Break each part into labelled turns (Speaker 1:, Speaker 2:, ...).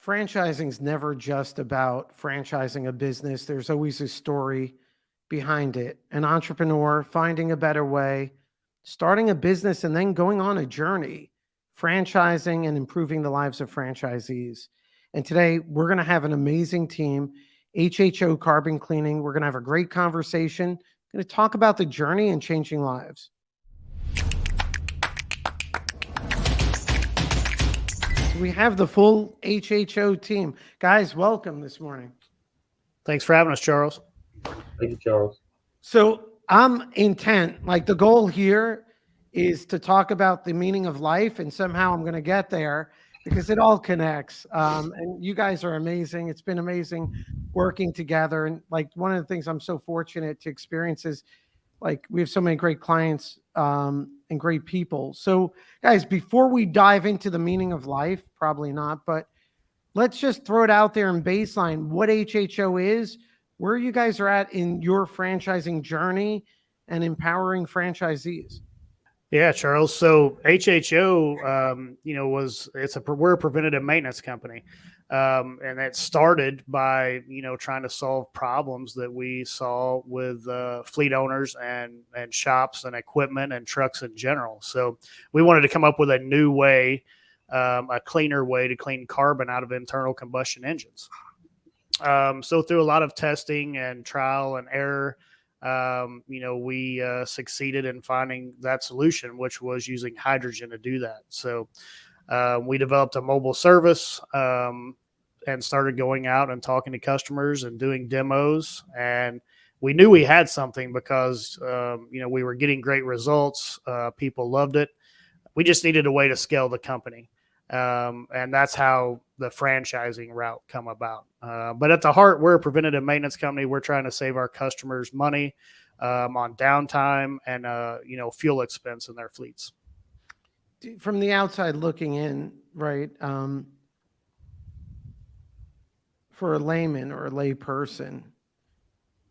Speaker 1: franchising is never just about franchising a business. There's always a story behind it. An entrepreneur finding a better way, starting a business, and then going on a journey, franchising and improving the lives of franchisees. And today we're going to have an amazing team, HHO Carbon Cleaning. We're going to have a great conversation. Going to talk about the journey and changing lives. We have the full HHO team. Guys, welcome this morning.
Speaker 2: Thanks for having us, Charles.
Speaker 3: Thank you, Charles.
Speaker 1: So I'm intent, like the goal here is to talk about the meaning of life, and somehow I'm going to get there because it all connects. And you guys are amazing. It's been amazing working together. And like one of the things I'm so fortunate to experience is like we have so many great clients and great people. So guys, before we dive into the meaning of life, probably not, but let's just throw it out there in baseline what HHO is, where you guys are at in your franchising journey and empowering franchisees.
Speaker 2: Yeah, Charles. So HHO, we're a preventative maintenance company. And it started by, trying to solve problems that we saw with fleet owners and shops and equipment and trucks in general. So we wanted to come up with a new way, a cleaner way to clean carbon out of internal combustion engines. So through a lot of testing and trial and error, we succeeded in finding that solution, which was using hydrogen to do that. So we developed a mobile service and started going out and talking to customers and doing demos. And we knew we had something because, we were getting great results. People loved it. We just needed a way to scale the company. And that's how the franchising route come about. But at the heart, we're a preventative maintenance company. We're trying to save our customers money on downtime and, fuel expense in their fleets.
Speaker 1: From the outside looking in, right, for a layman or a lay person,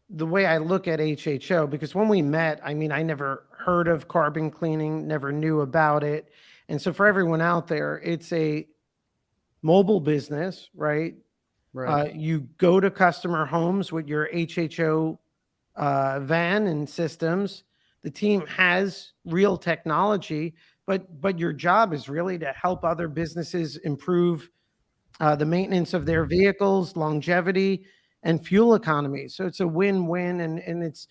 Speaker 1: the way I look at HHO, because when we met, I never heard of carbon cleaning, never knew about it. And so for everyone out there, it's a mobile business, right?
Speaker 2: Right.
Speaker 1: You go to customer homes with your HHO van and systems. The team has real technology, but your job is really to help other businesses improve the maintenance of their vehicles, longevity, and fuel economy. So it's a win-win, and it's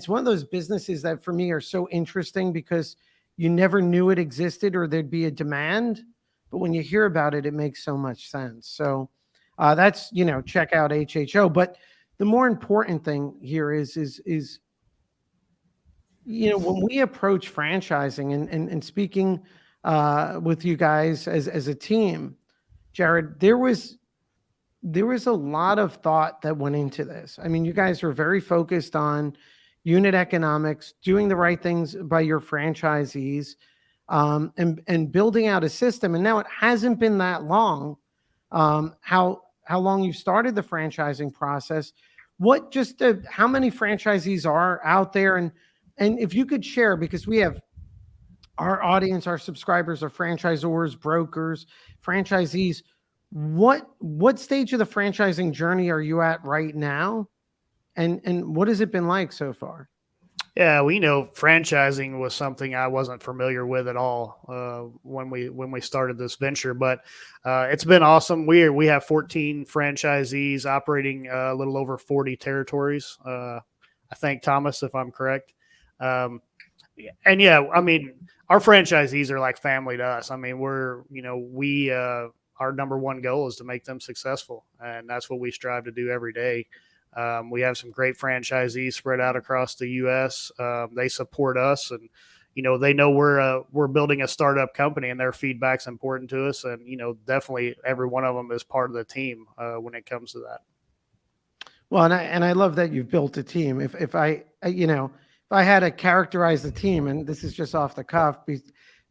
Speaker 1: one of those businesses that for me are so interesting because you never knew it existed or there'd be a demand, but when you hear about it, it makes so much sense. So that's, check out HHO. But the more important thing here is when we approach franchising and speaking with you guys as a team, Jared, there was a lot of thought that went into this. You guys were very focused on unit economics, doing the right things by your franchisees, and building out a system. And now it hasn't been that long. How long you've started the franchising process? How many franchisees are out there? And if you could share, because we have our audience, our subscribers are franchisors, brokers, franchisees. What stage of the franchising journey are you at right now? And what has it been like so far?
Speaker 2: Yeah, franchising was something I wasn't familiar with at all when we started this venture, but it's been awesome. We have 14 franchisees operating a little over 40 territories. I think, Thomas, if I'm correct. And yeah, our franchisees are like family to us. Our number one goal is to make them successful, and that's what we strive to do every day. We have some great franchisees spread out across the U.S. They support us, and they know we're building a startup company, and their feedback's important to us. And definitely every one of them is part of the team when it comes to that.
Speaker 1: Well, and I love that you've built a team. If I had to characterize the team, and this is just off the cuff,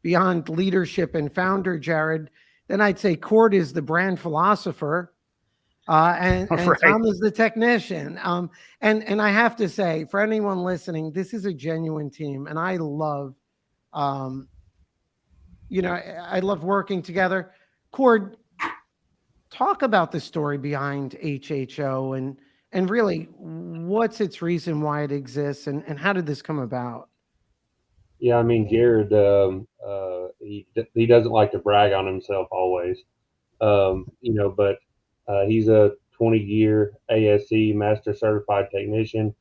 Speaker 1: beyond leadership and founder Jared, then I'd say Cord is the brand philosopher. And
Speaker 2: right.
Speaker 1: Tom is the technician. And I have to say, for anyone listening, this is a genuine team, and I love, I love working together. Cord, talk about the story behind HHO and really what's its reason why it exists and how did this come about?
Speaker 3: Yeah, I mean, Jared, he doesn't like to brag on himself always, but he's a 20-year ASE Master Certified Technician,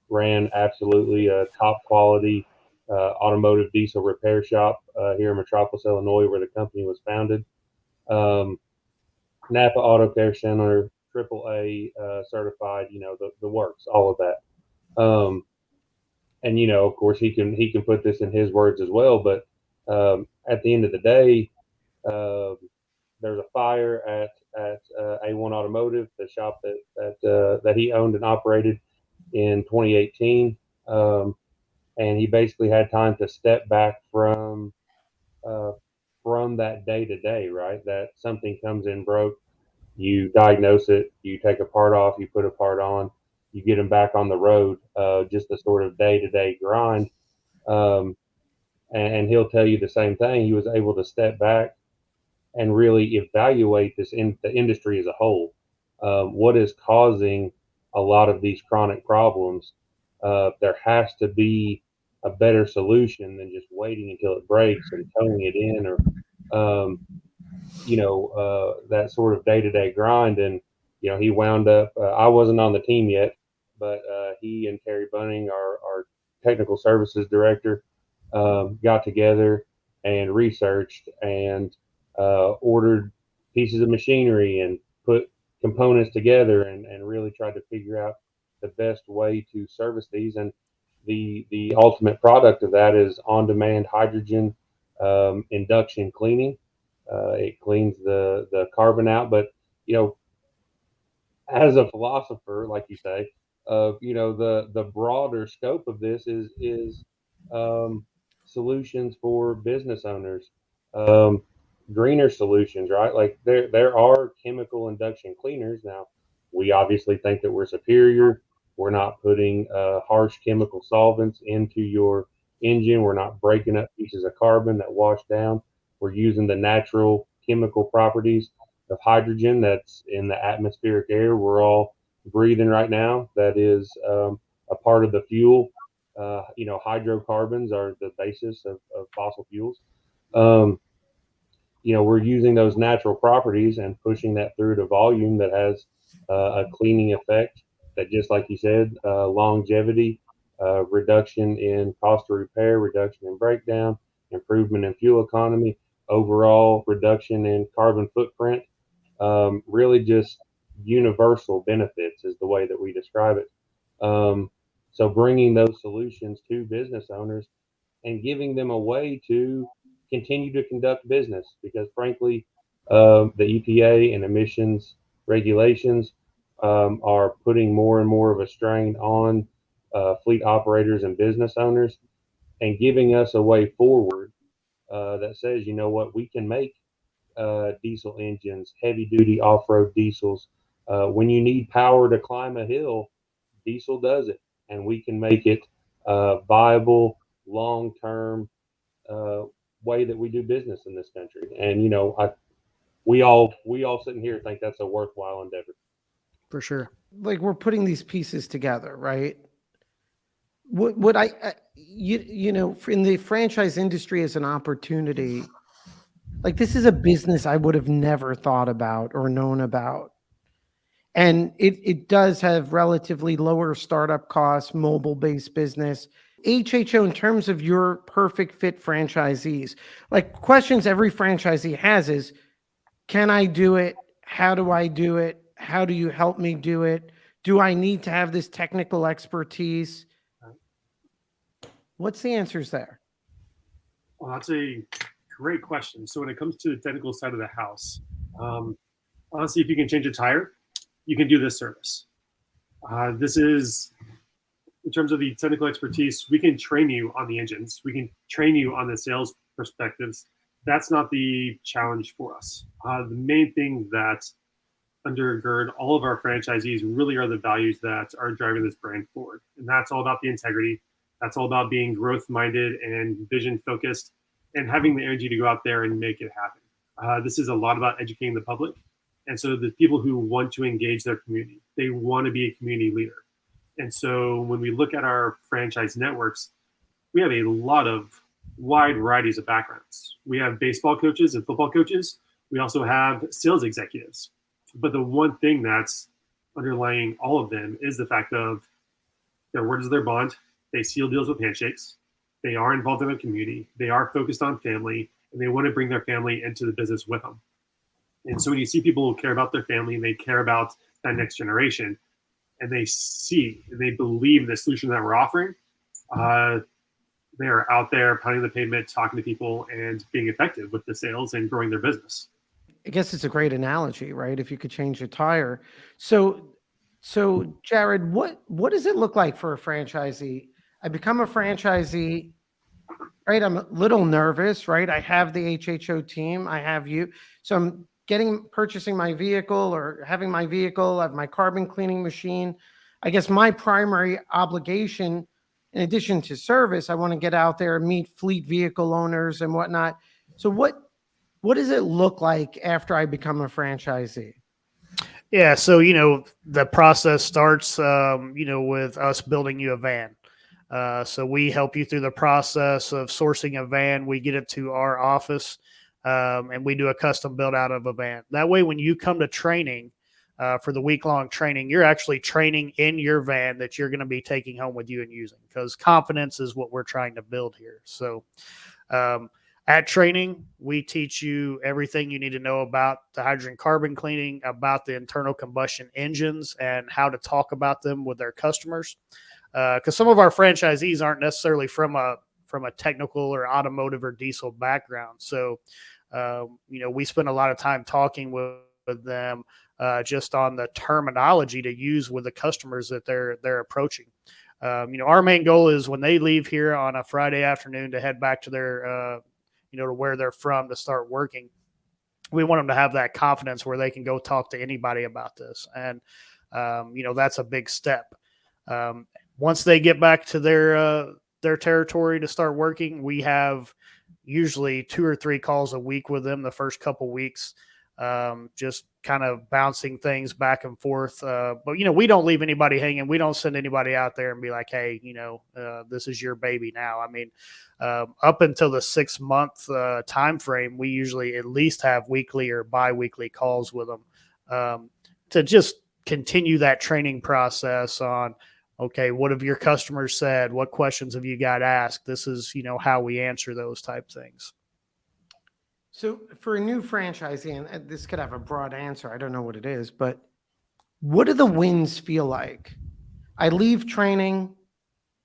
Speaker 3: ran absolutely a top quality automotive diesel repair shop here in Metropolis, Illinois, where the company was founded. Um, Napa Auto Care Center, AAA certified, the works, all of that. And of course, he can put this in his words as well. But at the end of the day, uh, there's a fire at A1 Automotive, the shop that he owned and operated in 2018, and he basically had time to step back uh, from that day to day. Right, that something comes in broke, you diagnose it, you take a part off, you put a part on, you get them back on the road, just a sort of day to day grind. Um, and he'll tell you the same thing. He was able to step back and really evaluate the industry as a whole. What is causing a lot of these chronic problems? There has to be a better solution than just waiting until it breaks and towing it in, or that sort of day to day grind. And he wound up. I wasn't on the team yet, but he and Terry Bunting, our technical services director, got together and researched and ordered pieces of machinery and put components together and really tried to figure out the best way to service these. And the ultimate product of that is on demand hydrogen induction cleaning. It cleans the carbon out, but you know, as a philosopher, like you say, the broader scope of this is um, solutions for business owners, um, greener solutions, right? Like there are chemical induction cleaners now. We obviously think that we're superior. We're not putting harsh chemical solvents into your engine. We're not breaking up pieces of carbon that wash down. We're using the natural chemical properties of hydrogen that's in the atmospheric air we're all breathing right now. That is a part of the fuel. Hydrocarbons are the basis of fossil fuels. Um, we're using those natural properties and pushing that through to volume that has a cleaning effect that, just like you said, longevity, reduction in cost of repair, reduction in breakdown, improvement in fuel economy, overall reduction in carbon footprint, really just universal benefits is the way that we describe it. So bringing those solutions to business owners and giving them a way to continue to conduct business, because frankly, the EPA and emissions regulations are putting more and more of a strain on fleet operators and business owners, and giving us a way forward that says, you know what, we can make diesel engines, heavy duty off road diesels. When you need power to climb a hill, diesel does it, and we can make it viable, long term uh, way that we do business in this country. And we all sitting here think that's a worthwhile endeavor.
Speaker 2: For sure.
Speaker 1: Like we're putting these pieces together, right? What in the franchise industry as an opportunity, like this is a business I would have never thought about or known about. And it does have relatively lower startup costs, mobile based business. HHO, in terms of your perfect fit franchisees, like questions every franchisee has is, can I do it? How do I do it? How do you help me do it? Do I need to have this technical expertise? What's the answers there?
Speaker 4: Well, that's a great question. So when it comes to the technical side of the house, honestly, if you can change a tire, you can do this service. This is, in terms of the technical expertise, we can train you on the engines. We can train you on the sales perspectives. That's not the challenge for us. The main thing that undergird all of our franchisees really are the values that are driving this brand forward. And that's all about the integrity. That's all about being growth minded and vision focused and having the energy to go out there and make it happen. This is a lot about educating the public. And so the people who want to engage their community, they want to be a community leader. And so when we look at our franchise networks, we have a lot of wide varieties of backgrounds. We have baseball coaches and football coaches. We also have sales executives. But the one thing that's underlying all of them is the fact of their word is their bond. They seal deals with handshakes. They are involved in the community. They are focused on family, and they want to bring their family into the business with them. And so when you see people who care about their family and they care about that next generation, and they see and they believe in the solution that we're offering, they are out there pounding the pavement, talking to people, and being effective with the sales and growing their business.
Speaker 1: I guess it's a great analogy, right? If you could change a tire. So Jared, what does it look like for a franchisee? I become a franchisee, right? I'm a little nervous, right? I have the HHO team. I have you. So I'm purchasing my vehicle or having my vehicle, I have my carbon cleaning machine. I guess my primary obligation, in addition to service, I want to get out there and meet fleet vehicle owners and whatnot. So what does it look like after I become a franchisee?
Speaker 2: Yeah, so the process starts with us building you a van. So we help you through the process of sourcing a van. We get it to our office, and we do a custom build out of a van. That way, when you come to training for the week-long training, you're actually training in your van that you're going to be taking home with you and using, because confidence is what we're trying to build here. So at training, we teach you everything you need to know about the hydrogen carbon cleaning, about the internal combustion engines, and how to talk about them with their customers. Because some of our franchisees aren't necessarily from a technical or automotive or diesel background. So, we spend a lot of time talking with them just on the terminology to use with the customers that they're approaching. Our main goal is when they leave here on a Friday afternoon to head back to their to where they're from to start working, we want them to have that confidence where they can go talk to anybody about this. And, that's a big step. Once they get back to their territory to start working, we have usually 2 or 3 calls a week with them the first couple weeks, just kind of bouncing things back and forth. But, we don't leave anybody hanging. We don't send anybody out there and be like, hey, this is your baby now. I mean, up until the 6-month time frame, we usually at least have weekly or bi-weekly calls with them to just continue that training process on, okay, what have your customers said? What questions have you got asked? This is, how we answer those type things.
Speaker 1: So for a new franchisee, and this could have a broad answer, I don't know what it is, but what do the wins feel like? I leave training.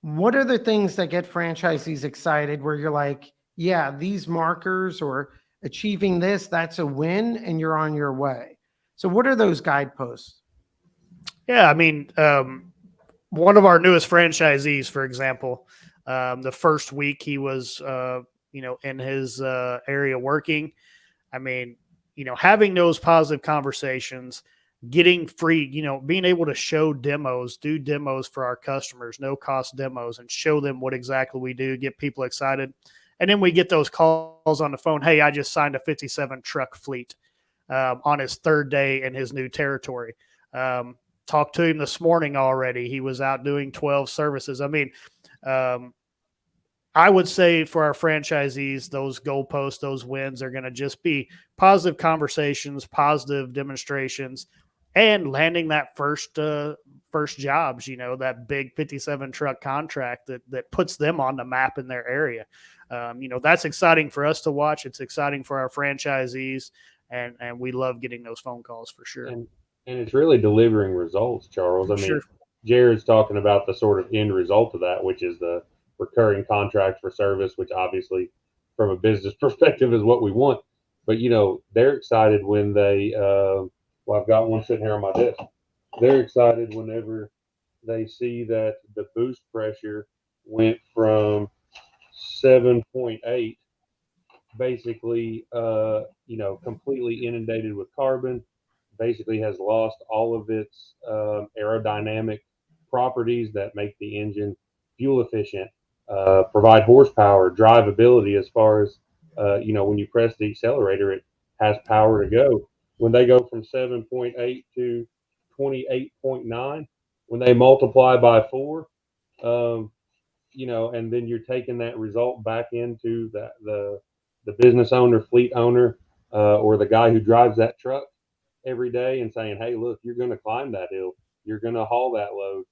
Speaker 1: What are the things that get franchisees excited where you're like, yeah, these markers or achieving this, that's a win and you're on your way? So what are those guideposts?
Speaker 2: Yeah, I mean, one of our newest franchisees, for example, the first week he was, in his area working. I mean, having those positive conversations, getting free, being able to show demos, do demos for our customers, no cost demos, and show them what exactly we do, get people excited. And then we get those calls on the phone. Hey, I just signed a 57 truck fleet on his 3rd day in his new territory. Talked to him this morning already. He was out doing 12 services. I mean, I would say for our franchisees, those goalposts, those wins are going to just be positive conversations, positive demonstrations, and landing that first jobs, that big 57 truck contract that puts them on the map in their area. That's exciting for us to watch. It's exciting for our franchisees, and we love getting those phone calls for sure.
Speaker 3: And it's really delivering results, Charles. I mean,
Speaker 2: Sure.
Speaker 3: Jared's talking about the sort of end result of that, which is the recurring contract for service, which obviously from a business perspective is what we want. But, they're excited when they, I've got one sitting here on my desk. They're excited whenever they see that the boost pressure went from 7.8, basically, completely inundated with carbon, basically has lost all of its aerodynamic properties that make the engine fuel efficient, provide horsepower, drivability as far as, when you press the accelerator, it has power to go. when they go from 7.8 to 28.9, when they multiply by 4, and then you're taking that result back into the business owner, fleet owner, or the guy who drives that truck every day and saying, hey, look, you're going to climb that hill. You're going to haul that load.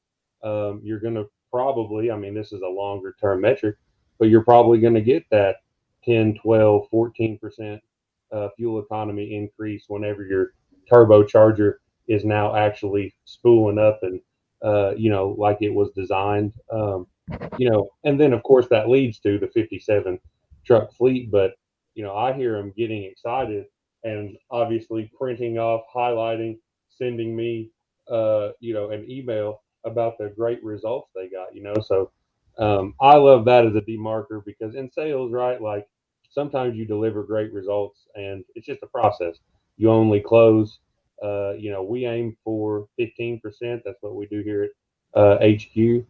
Speaker 3: You're going to probably, I mean, this is a longer term metric, but you're probably going to get that 10, 12, 14% fuel economy increase whenever your turbocharger is now actually spooling up and, like it was designed. And then of course that leads to the 57 truck fleet. But, I hear them getting excited and obviously printing off, highlighting, sending me, an email about the great results they got, So I love that as a demarker because in sales, right, like sometimes you deliver great results and it's just a process. You only close, we aim for 15%. That's what we do here at HQ,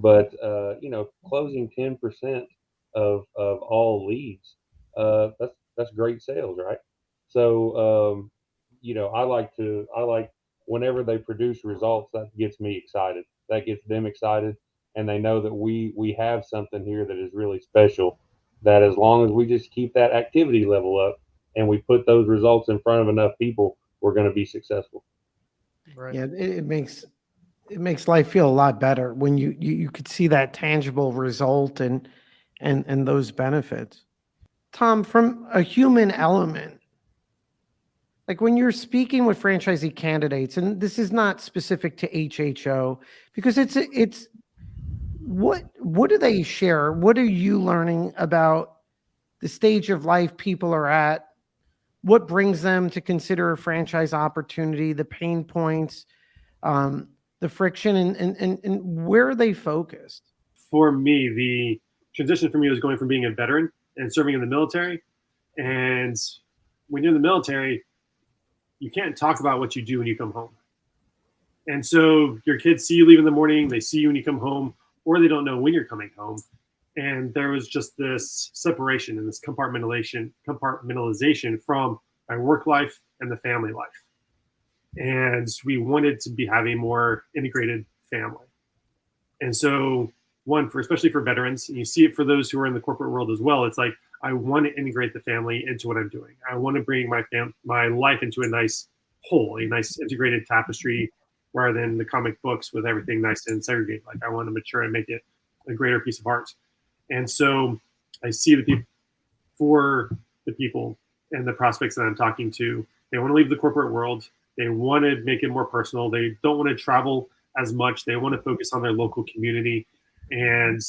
Speaker 3: but, closing 10% of all leads, that's great sales, right? So, I like whenever they produce results, that gets me excited. That gets them excited. And they know that we have something here that is really special, that as long as we just keep that activity level up and we put those results in front of enough people, we're going to be successful.
Speaker 2: Right.
Speaker 1: Yeah, it makes life feel a lot better when you could see that tangible result and those benefits. Tom, from a human element, like when you're speaking with franchisee candidates, and this is not specific to HHO, because it's what do they share? What are you learning about the stage of life people are at? What brings them to consider a franchise opportunity, the pain points, the friction, and where are they focused?
Speaker 4: For me, the transition for me was going from being a veteran and serving in the military. And when you're in the military, you can't talk about what you do when you come home. And so your kids see you leave in the morning, they see you when you come home, or they don't know when you're coming home. And there was just this separation and this compartmentalization from my work life and the family life. And we wanted to have a more integrated family. And so especially for veterans, and you see it for those who are in the corporate world as well, it's like, I want to integrate the family into what I'm doing. I want to bring my life into a nice whole, a nice integrated tapestry, rather than the comic books with everything nice and segregated. Like I want to mature and make it a greater piece of art. And so I see for the people and the prospects that I'm talking to, they want to leave the corporate world. They want to make it more personal. They don't want to travel as much. They want to focus on their local community. And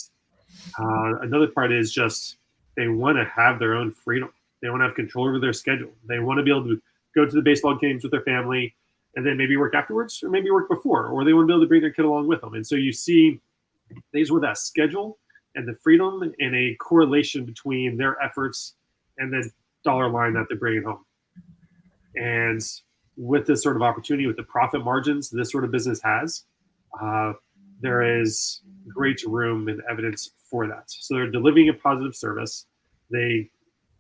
Speaker 4: another part is just they want to have their own freedom. They want to have control over their schedule. They want to be able to go to the baseball games with their family and then maybe work afterwards or maybe work before, or they want to be able to bring their kid along with them. And so you see these with that schedule and the freedom and a correlation between their efforts and the dollar line that they're bringing home. And with this sort of opportunity, with the profit margins this sort of business has, there is great room and evidence for that. So they're delivering a positive service. They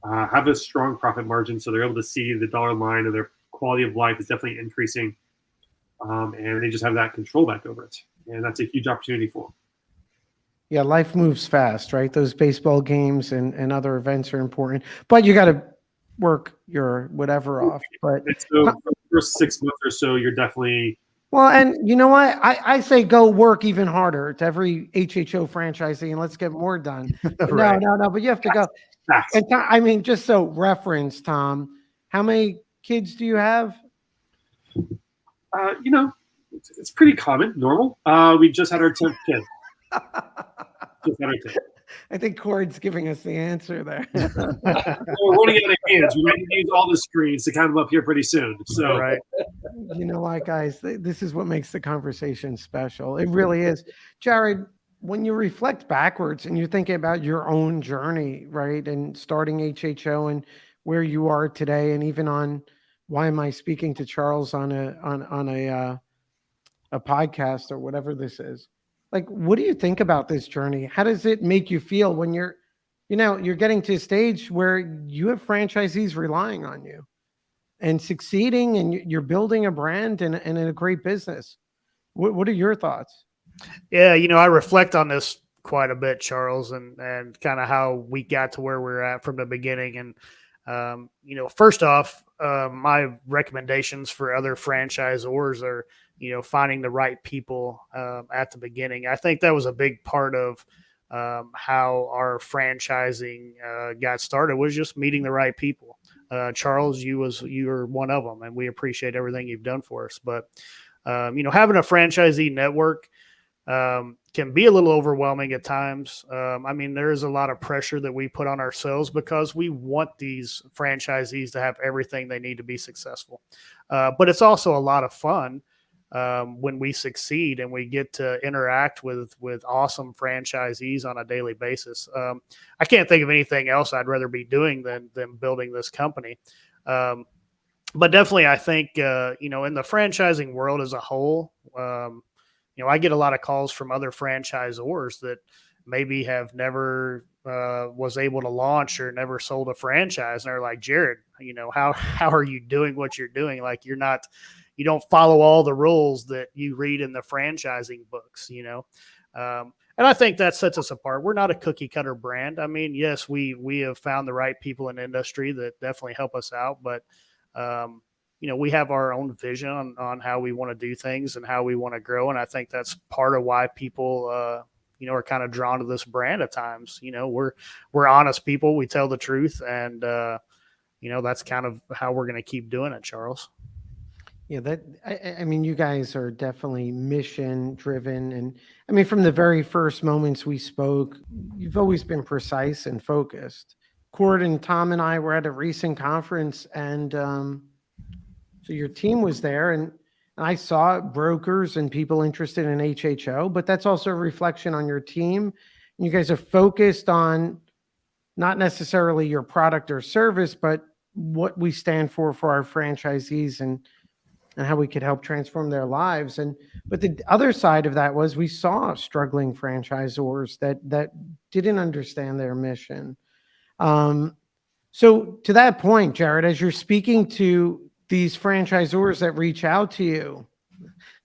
Speaker 4: have a strong profit margin, so they're able to see the dollar line and their quality of life is definitely increasing. And they just have that control back over it. And that's a huge opportunity for them.
Speaker 1: Yeah, life moves fast, right? Those baseball games and other events are important, but you got to work your whatever off. But
Speaker 4: so for the first 6 months or so, you're definitely...
Speaker 1: Well, and you know what? I say go work even harder to every HHO franchisee and let's get more done.
Speaker 2: Right.
Speaker 1: No, but you have to go. And I mean, just so reference, Tom, how many kids do you have?
Speaker 4: It's pretty common, normal. We just had our 10th kid.
Speaker 1: I think Cord's giving us the answer there.
Speaker 4: We're running out of hands. We might use all the screens to count them up here pretty soon. So,
Speaker 2: right.
Speaker 1: You know what, guys? This is what makes the conversation special. It really is. Jared, when you reflect backwards and you're thinking about your own journey, right, and starting HHO and where you are today, and even on why am I speaking to Charles on a podcast or whatever this is. Like, what do you think about this journey? How does it make you feel when you're getting to a stage where you have franchisees relying on you? and succeeding, and you're building a brand and a great business. What are your thoughts?
Speaker 2: Yeah, I reflect on this quite a bit, Charles, and kind of how we got to where we're at from the beginning. And first off, my recommendations for other franchisors are, finding the right people at the beginning. I think that was a big part of how our franchising got started, was just meeting the right people. Charles, you were one of them, and we appreciate everything you've done for us. But having a franchisee network can be a little overwhelming at times. I mean, there is a lot of pressure that we put on ourselves because we want these franchisees to have everything they need to be successful. But it's also a lot of fun when we succeed and we get to interact with awesome franchisees on a daily basis. I can't think of anything else I'd rather be doing than building this company. But definitely, I think, in the franchising world as a whole, I get a lot of calls from other franchisors that maybe have never was able to launch or never sold a franchise. And they're like, Jared, how are you doing what you're doing? Like, you don't follow all the rules that you read in the franchising books, and I think that sets us apart. We're not a cookie cutter brand. I mean, yes, we have found the right people in the industry that definitely help us out, but we have our own vision on how we want to do things and how we want to grow. And I think that's part of why people, are kind of drawn to this brand at times. We're honest people. We tell the truth. And, that's kind of how we're going to keep doing it, Charles.
Speaker 1: Yeah, I mean, you guys are definitely mission driven. And I mean, from the very first moments we spoke, you've always been precise and focused. Cord and Tom and I were at a recent conference, and so your team was there, and I saw brokers and people interested in HHO, but that's also a reflection on your team. You guys are focused on not necessarily your product or service, but what we stand for our franchisees and how we could help transform their lives. But the other side of that was we saw struggling franchisors that didn't understand their mission. So to that point, Jared, as you're speaking to these franchisors that reach out to you,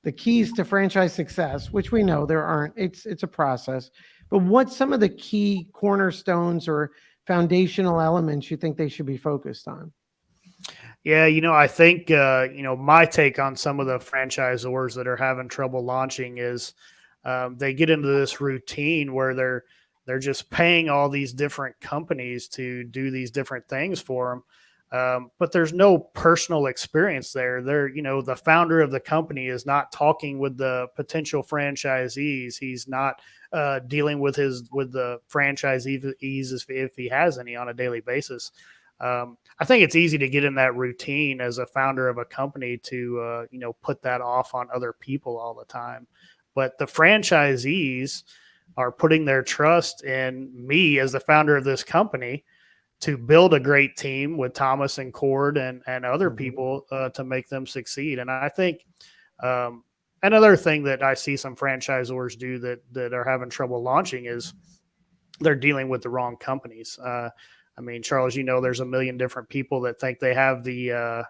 Speaker 1: the keys to franchise success, which we know there aren't, it's a process, but what's some of the key cornerstones or foundational elements you think they should be focused on?
Speaker 2: Yeah, I think, my take on some of the franchisors that are having trouble launching is they get into this routine where they're just paying all these different companies to do these different things for them. But there's no personal experience there. The founder of the company is not talking with the potential franchisees. He's not dealing with the franchisees if he has any on a daily basis. I think it's easy to get in that routine as a founder of a company to, put that off on other people all the time. But the franchisees are putting their trust in me as the founder of this company to build a great team with Thomas and Cord and other people to make them succeed. And I think another thing that I see some franchisors do that are having trouble launching is they're dealing with the wrong companies. I mean, Charles, there's a million different people that think they have the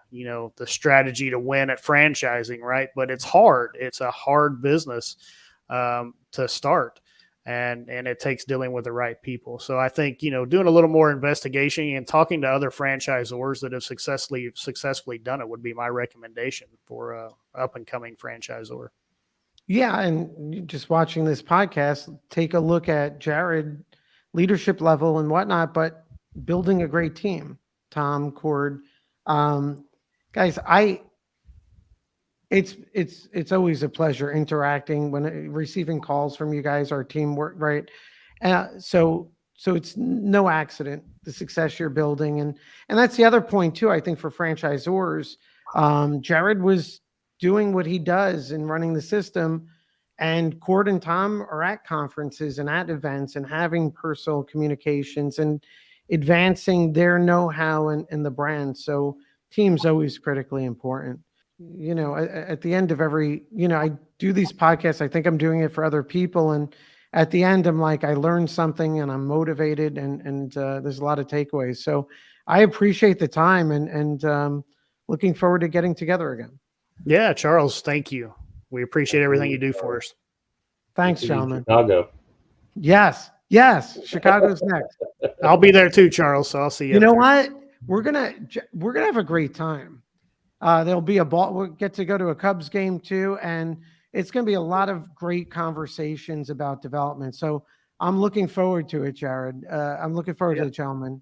Speaker 2: strategy to win at franchising, right? But it's hard. It's a hard business to start, and it takes dealing with the right people. So I think, doing a little more investigation and talking to other franchisors that have successfully done it would be my recommendation for a up and coming franchisor.
Speaker 1: Yeah, and just watching this podcast, take a look at Jared leadership level and whatnot, but building a great team, Tom, Cord, guys, it's always a pleasure interacting when receiving calls from you guys, our teamwork, right? So it's no accident, the success you're building. And that's the other point too, I think, for franchisors. Jared was doing what he does in running the system, and Cord and Tom are at conferences and at events and having personal communications and advancing their know-how and the brand. So team's always critically important. At the end of every, I do these podcasts, I think I'm doing it for other people. And at the end, I'm like, I learned something and I'm motivated and there's a lot of takeaways. So I appreciate the time and looking forward to getting together again.
Speaker 2: Yeah, Charles, thank you. We appreciate everything you do for us.
Speaker 1: Thanks,
Speaker 3: See you in
Speaker 1: gentlemen.
Speaker 3: Chicago.
Speaker 1: Yes, Chicago's next.
Speaker 2: I'll be there too, Charles. So I'll see you.
Speaker 1: You
Speaker 2: up
Speaker 1: know
Speaker 2: there.
Speaker 1: what? We're gonna have a great time. There'll be a ball. We'll get to go to a Cubs game too, and it's gonna be a lot of great conversations about development. So I'm looking forward to it, Jared. I'm looking forward to it, gentlemen.